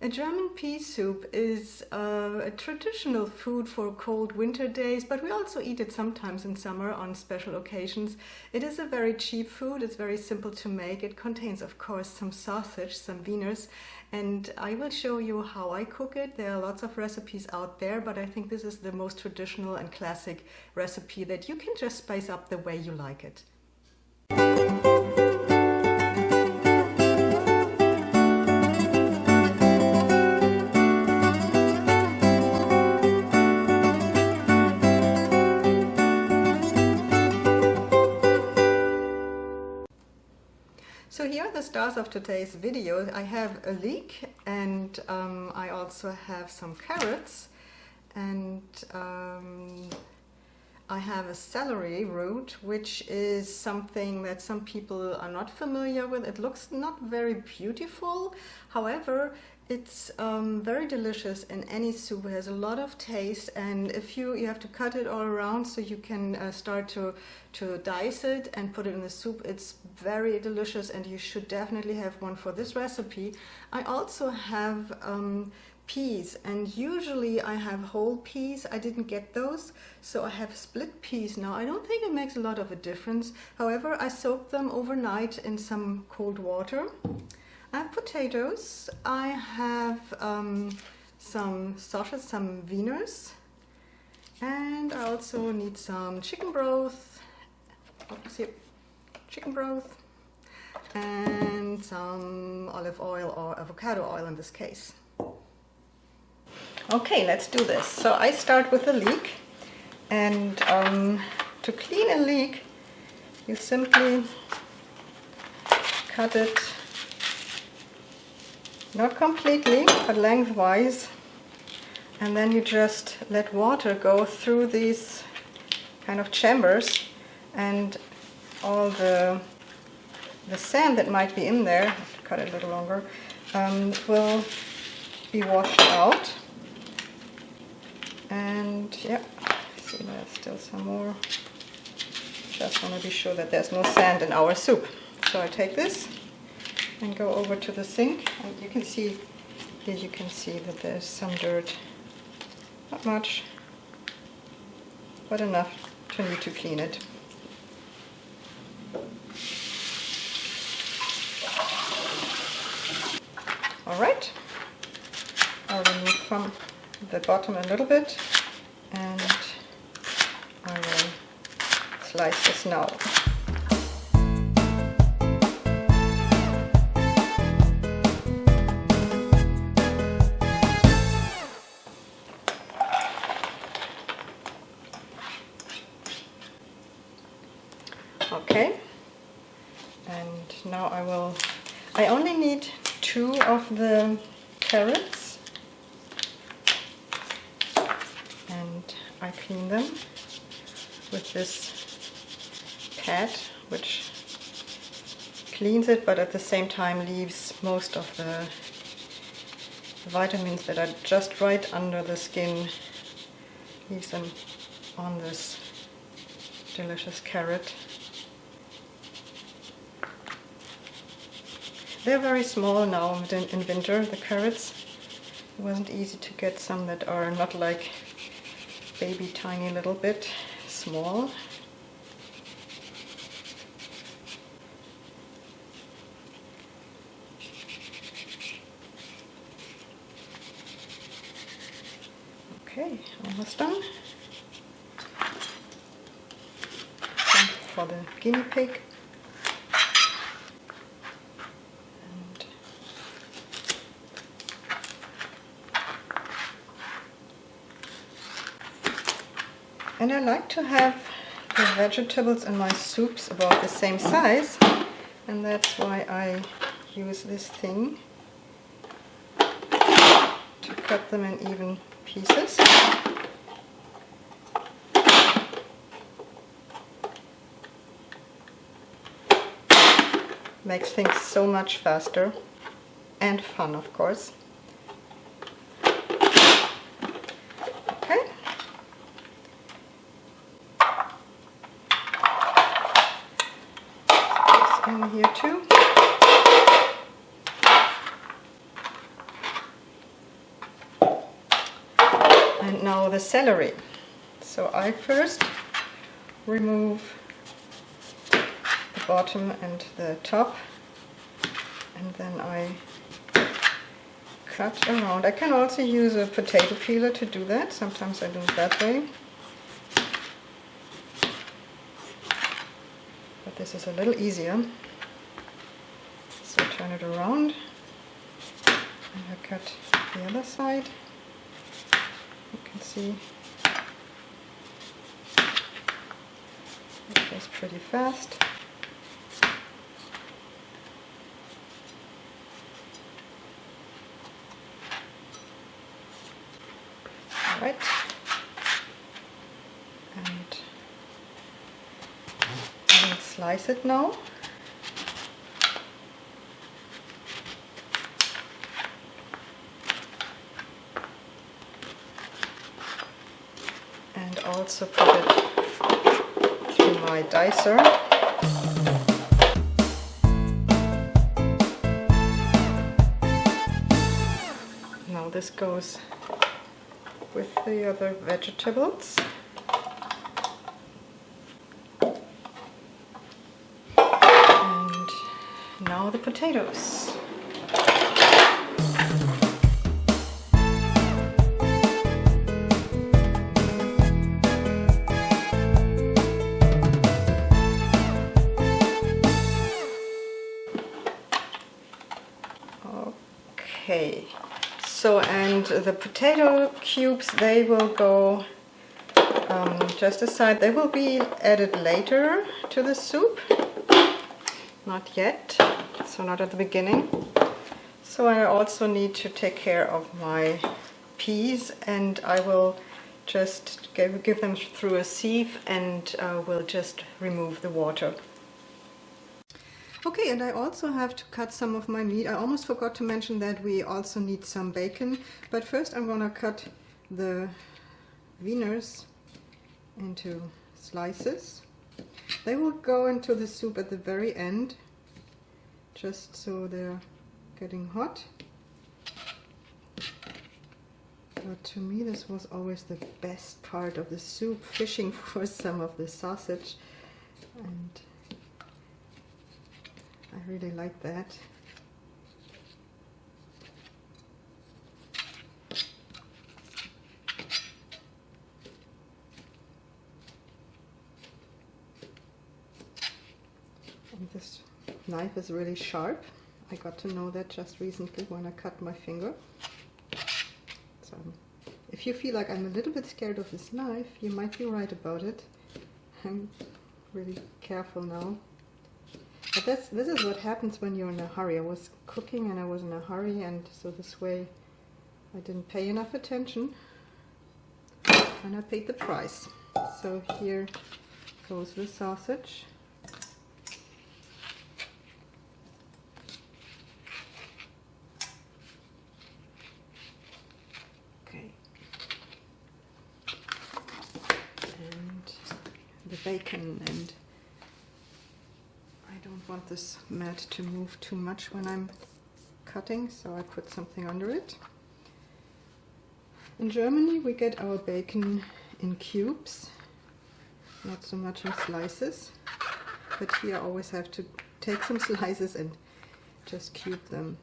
A German pea soup is a traditional food for cold winter days, but we also eat it sometimes in summer on special occasions. It is a very cheap food, it's very simple to make. It contains, of course, some sausage, some wieners, and I will show you how I cook it. There are lots of recipes out there, but I think this is the most traditional and classic recipe that you can just spice up the way you like it. So here are the stars of today's video. I have a leek and I also have some carrots and I have a celery root, which is something that some people are not familiar with. It looks not very beautiful, however it's very delicious in any soup. It has a lot of taste, and if you have to cut it all around so you can start to dice it and put it in the soup. It's very delicious and you should definitely have one for this recipe. I also have peas, and usually I have whole peas. I didn't get those, so I have split peas now. I don't think it makes a lot of a difference. However, I soaked them overnight in some cold water. I have potatoes, I have some sausage, some wieners, and I also need some chicken broth, and some olive oil or avocado oil in this case. Okay, let's do this. So I start with the leek, and to clean a leek, you simply cut it, not completely, but lengthwise, and then you just let water go through these kind of chambers, and all the sand that might be in there, I have to cut it a little longer, will be washed out. And yeah, see, there's still some more. Just want to be sure that there's no sand in our soup. So I take this and go over to the sink, and you can see here, you can see that there's some dirt. Not much, but enough to need to clean it. Alright, I'll remove from the bottom a little bit, and I will slice this now. Okay, and now I only need 2 of the carrots, and I clean them with this pad, which cleans it but at the same time leaves most of the vitamins that are just right under the skin, leaves them on this delicious carrot. They're very small now in winter, the carrots. It wasn't easy to get some that are not like baby tiny little bit small. Okay, almost done. Time for the guinea pig. And I like to have the vegetables in my soups about the same size, and that's why I use this thing to cut them in even pieces. Makes things so much faster and fun, of course. Okay. in here too. And now the celery. So I first remove the bottom and the top, and then I cut around. I can also use a potato peeler to do that. Sometimes I do it that way. But this is a little easier. So turn it around and I cut the other side. You can see it goes pretty fast. All right. And I will slice it now. And also put it through my dicer. Now this goes with the other vegetables. And now the potatoes. Okay, so and the potato cubes, they will go just aside. They will be added later to the soup, not yet, so not at the beginning. So I also need to take care of my peas, and I will just give them through a sieve and will just remove the water. Okay, and I also have to cut some of my meat. I almost forgot to mention that we also need some bacon, but first I'm gonna cut the wieners into slices. They will go into the soup at the very end, just so they're getting hot. But to me this was always the best part of the soup, fishing for some of the sausage, and I really like that. And this knife is really sharp. I got to know that just recently when I cut my finger. So if you feel like I'm a little bit scared of this knife, you might be right about it. I'm really careful now. But this is what happens when you're in a hurry. I was cooking and I was in a hurry, and so this way I didn't pay enough attention and I paid the price. So here goes the sausage. Okay. And the bacon, and I don't want this mat to move too much when I'm cutting, so I put something under it. In Germany we get our bacon in cubes, not so much in slices, but here I always have to take some slices and just cube them.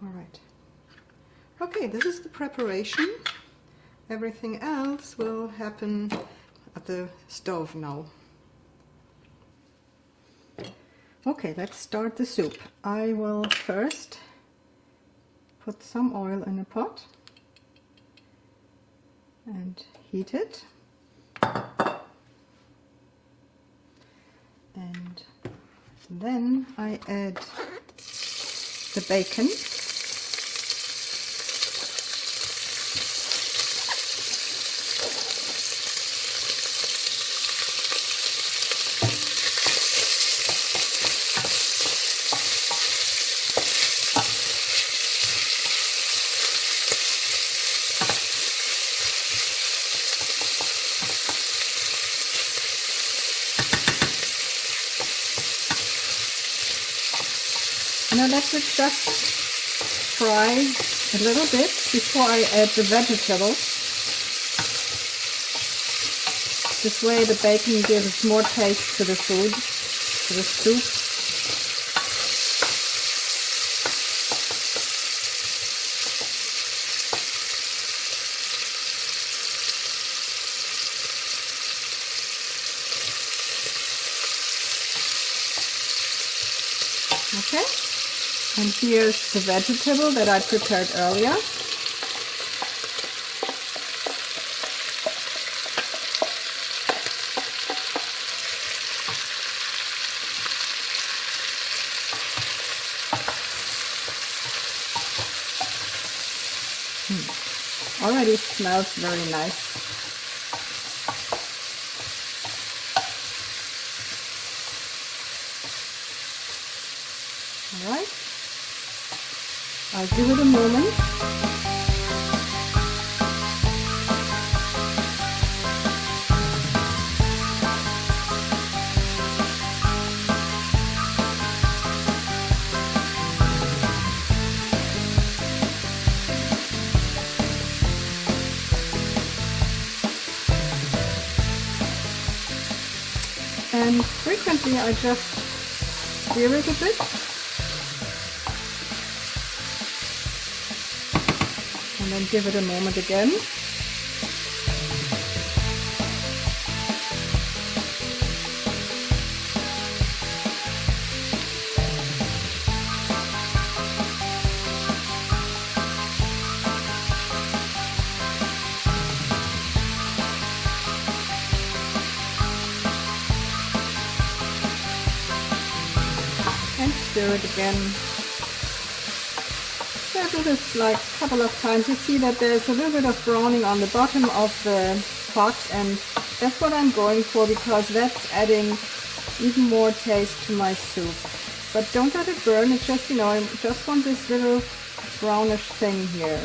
All right. Okay, this is the preparation. Everything else will happen at the stove now. Okay, let's start the soup. I will first put some oil in a pot and heat it. And then I add the bacon. And I let it just fry a little bit before I add the vegetables. This way the bacon gives more taste to the food, to the soup. Okay, and here's the vegetable that I prepared earlier. Already smells very nice. All right, I'll give it a moment. And frequently I just stir it a bit. And then give it a moment again. And stir it again. So I do this like a couple of times. You see that there's a little bit of browning on the bottom of the pot, and that's what I'm going for because that's adding even more taste to my soup. But don't let it burn, it's just, I just want this little brownish thing here.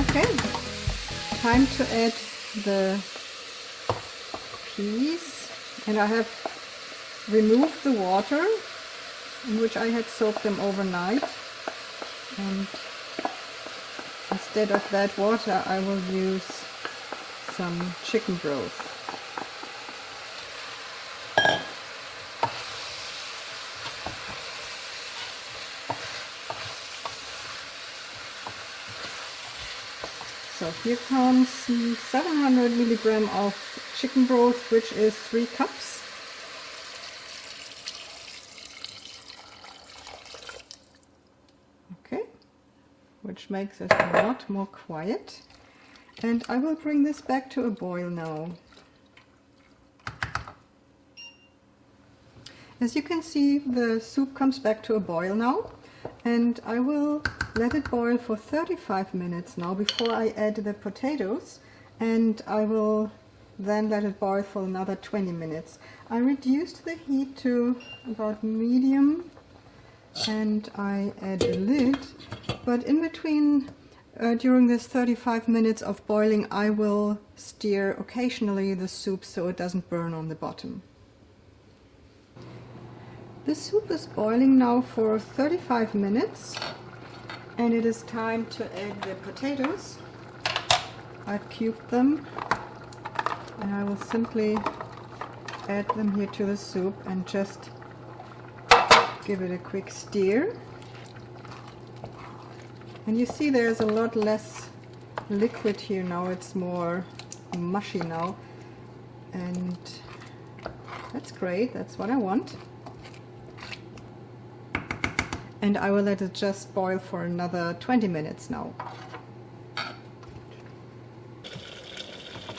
Okay, time to add the peas, and I have removed the water in which I had soaked them overnight, and instead of that water I will use some chicken broth. So here comes 700 milligrams of chicken broth, which is 3 cups. Okay, which makes it a lot more quiet. And I will bring this back to a boil now. As you can see, the soup comes back to a boil now. And I will let it boil for 35 minutes now before I add the potatoes, and I will then let it boil for another 20 minutes. I reduced the heat to about medium and I add a lid, but in between during this 35 minutes of boiling I will stir occasionally the soup so it doesn't burn on the bottom. The soup is boiling now for 35 minutes and it is time to add the potatoes. I've cubed them and I will simply add them here to the soup and just give it a quick stir. And you see there's a lot less liquid here now, it's more mushy now, and that's great, that's what I want. And I will let it just boil for another 20 minutes now.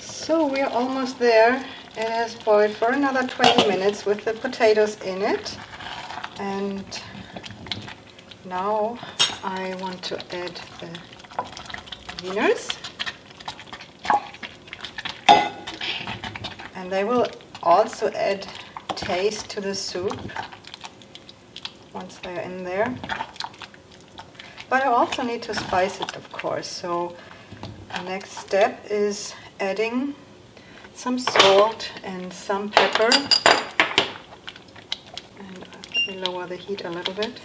So we're almost there, It has boiled for another 20 minutes with the potatoes in it. And now I want to add the wieners. And they will also add taste to the soup once they're in there. But I also need to spice it, of course. So the next step is adding some salt and some pepper. And let me lower the heat a little bit.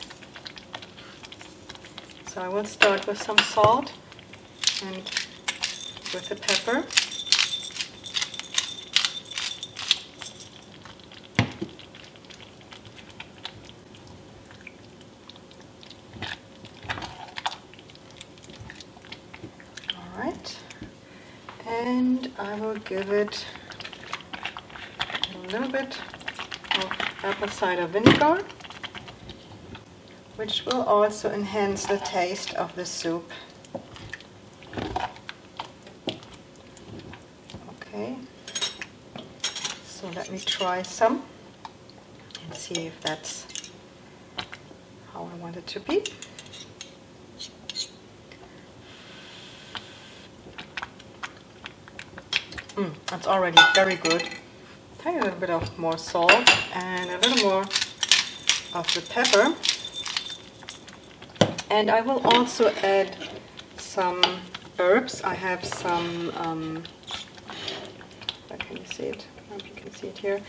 So I will start with some salt and with the pepper. And I will give it a little bit of apple cider vinegar, which will also enhance the taste of the soup. Okay, so let me try some and see if that's how I want it to be. That's already very good. Try a little bit of more salt and a little more of the pepper. And I will also add some herbs. I have some, can you see it? I hope you can see it here.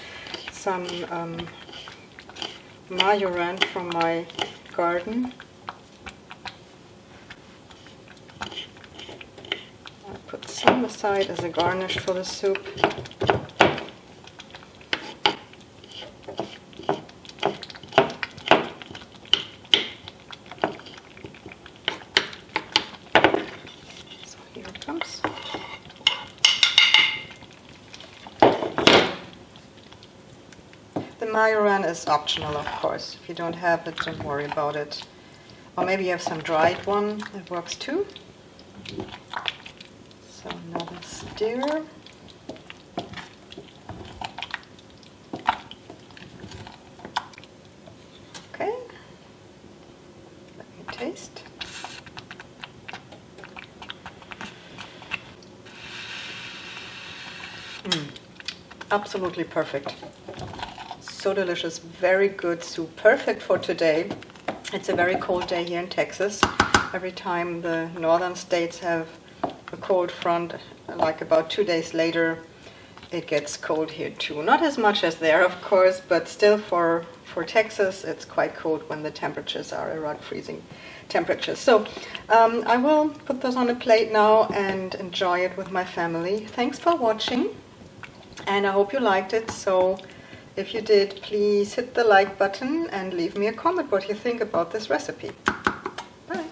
Some marjoram from my garden. Put some aside as a garnish for the soup. So here it comes. The marjoram is optional, of course. If you don't have it, don't worry about it. Or maybe you have some dried one, that works too. So another stir. Okay, let me taste. Absolutely perfect. So delicious, very good soup, perfect for today. It's a very cold day here in Texas. Every time the northern states have a cold front, like about 2 days later, it gets cold here too. Not as much as there, of course, but still for Texas, it's quite cold when the temperatures are around freezing temperatures. So I will put those on a plate now and enjoy it with my family. Thanks for watching, and I hope you liked it. So if you did, please hit the like button and leave me a comment what you think about this recipe. Bye.